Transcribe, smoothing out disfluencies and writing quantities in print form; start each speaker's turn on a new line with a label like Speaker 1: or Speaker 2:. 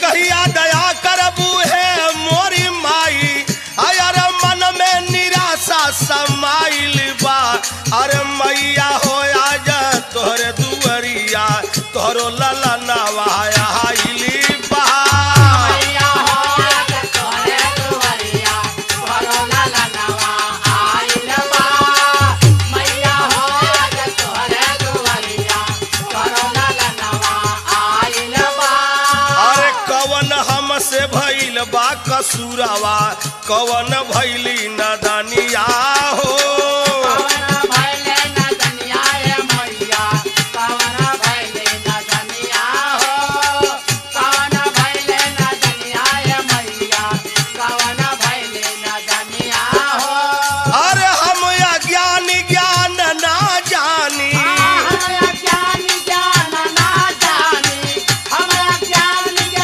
Speaker 1: कहिया दया करबू है मोरी माई, अरे मन में निराशा समाइल बा। अरे मैया हो आजा तोहरे दुआरिया, तोहरो लला नवाया आइली बा। से भइल बा कसूरावा, कवन भइली नदनिया हो।